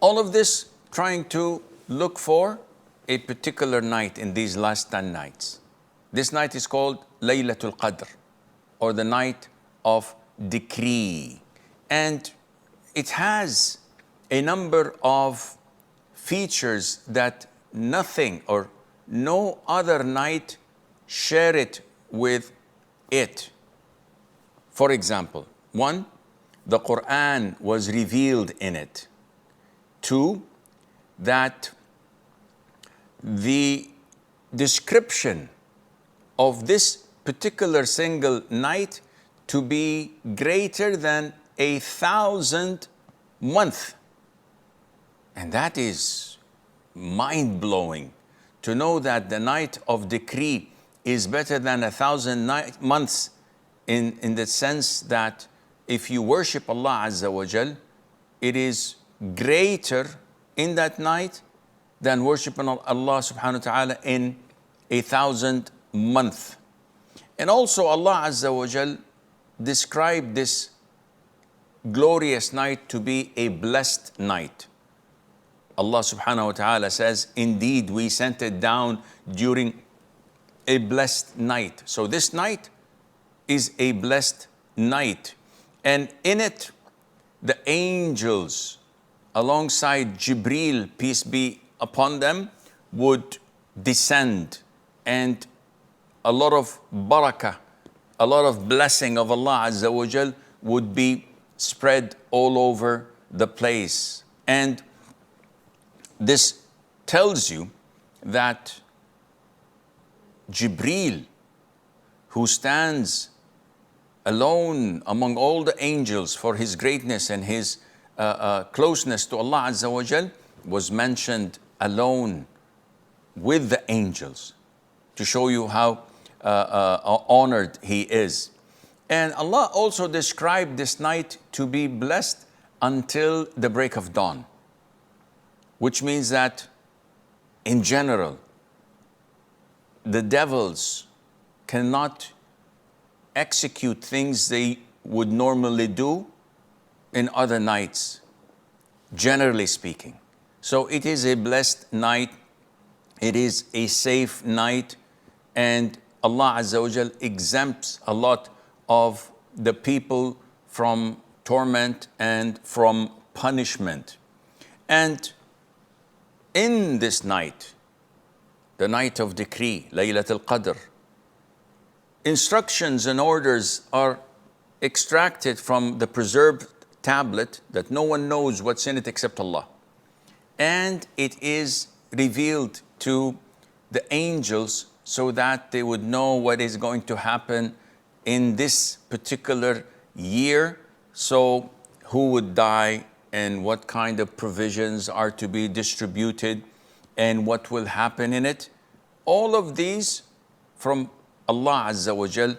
All of this trying to look for a particular night in these last 10 nights. This night is called Laylatul Qadr, or the night of decree. And it has a number of features that nothing or no other night share it with it. For example, one, the Quran was revealed in it. Two, that the description of this particular single night to be greater than 1,000 months. And that is mind-blowing, to know that the night of decree is better than 1,000 months, in the sense that if you worship Allah Azza wa Jal, it is greater in that night than worshiping Allah subhanahu wa ta'ala in 1,000 months. And also Allah Azza wa Jal described this glorious night to be a blessed night. Allah subhanahu wa ta'ala says, indeed we sent it down during a blessed night. So this night is a blessed night. And in it, the angels, alongside Jibreel, peace be upon them, would descend, and a lot of barakah, a lot of blessing of Allah Azza wa Jal would be spread all over the place. And this tells you that Jibreel, who stands alone among all the angels for his greatness and his closeness to Allah Azza wa Jal, was mentioned alone with the angels, to show you how honored he is. And Allah also described this night to be blessed until the break of dawn, which means that in general, the devils cannot execute things they would normally do in other nights, generally speaking. So it is a blessed night, it is a safe night, and Allah Azza wa Jal exempts a lot of the people from torment and from punishment. And in this night, the night of decree, Laylatul Qadr, instructions and orders are extracted from the preserved tablet that no one knows what's in it except Allah. And it is revealed to the angels so that they would know what is going to happen in this particular year. So who would die and what kind of provisions are to be distributed and what will happen in it. All of these from Allah Azza wa Jal,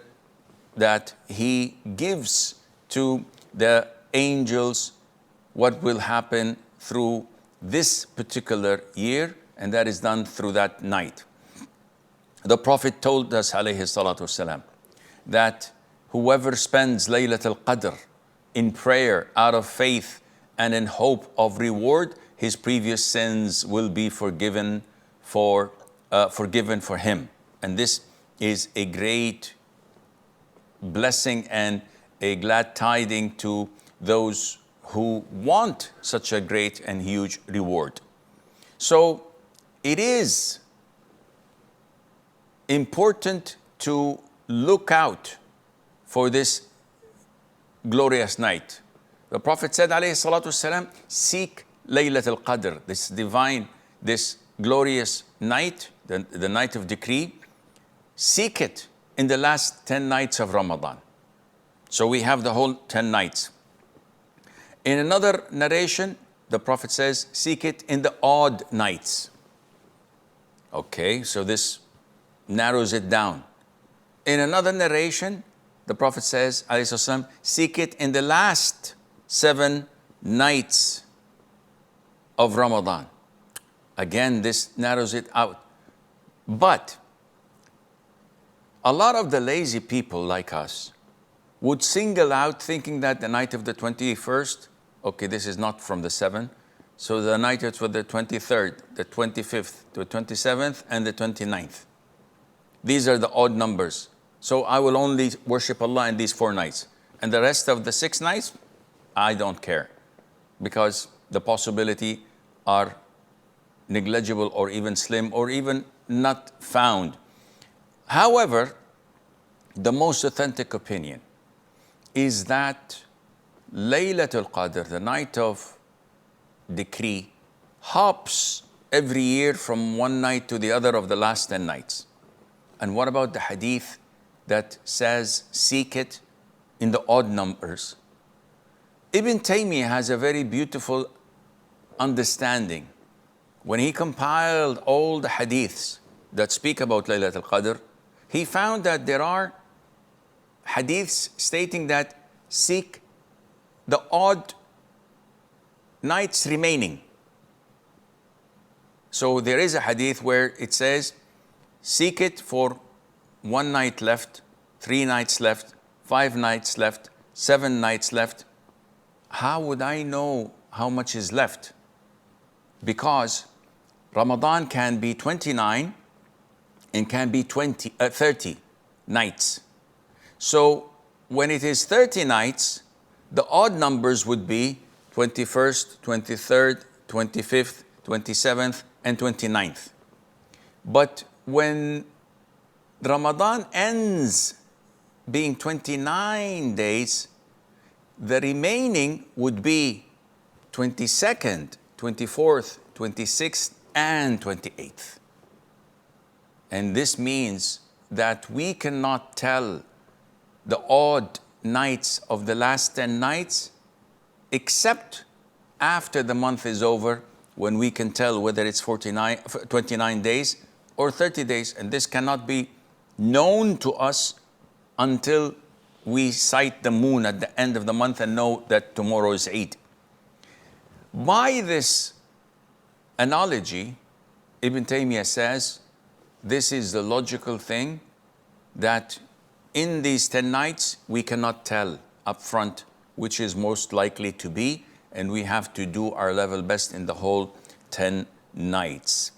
that He gives to the angels what will happen through this particular year, and that is done through that night. The Prophet told us, alayhi salatu wasalam, that whoever spends Laylatul Qadr in prayer out of faith and in hope of reward, his previous sins will be forgiven for him. And this is a great blessing and a glad tiding to those who want such a great and huge reward. So it is important to look out for this glorious night. The Prophet said, alayhi salatu wasalam, seek Laylatul Qadr, this divine, this glorious night, the night of decree. Seek it in the last 10 nights of Ramadan. So we have the whole 10 nights. In another narration, the Prophet says, seek it in the odd nights. Okay, so this narrows it down. In another narration, the Prophet says, alayhi wasallam, seek it in the last 7 nights of Ramadan. Again, this narrows it out. But a lot of the lazy people like us would single out, thinking that the night of the 21st, okay, this is not from the 7, So the night is for the 23rd, the 25th, the 27th, and the 29th. These are the odd numbers. So I will only worship Allah in these 4 nights. And the rest of the 6 nights, I don't care, because the possibility are negligible or even slim or even not found. However, the most authentic opinion is that Laylatul Qadr, the night of decree, hops every year from one night to the other of the last 10 nights. And what about the hadith that says, seek it in the odd numbers? Ibn Taymiyyah has a very beautiful understanding. When he compiled all the hadiths that speak about Laylatul Qadr, he found that there are hadiths stating that seek the odd nights remaining. So there is a hadith where it says, seek it for 1 night left, 3 nights left, 5 nights left, 7 nights left. How would I know how much is left? Because Ramadan can be 29 and can be 30 nights. So when it is 30 nights, the odd numbers would be 21st, 23rd, 25th, 27th, and 29th. But when Ramadan ends being 29 days, the remaining would be 22nd, 24th, 26th, and 28th. And this means that we cannot tell the odd nights of the last 10 nights except after the month is over, when we can tell whether it's 29 days or 30 days. And this cannot be known to us until we sight the moon at the end of the month and know that tomorrow is Eid. By this analogy, Ibn Taymiyyah says, this is the logical thing, that in these 10 nights, we cannot tell up front which is most likely to be, and we have to do our level best in the whole 10 nights.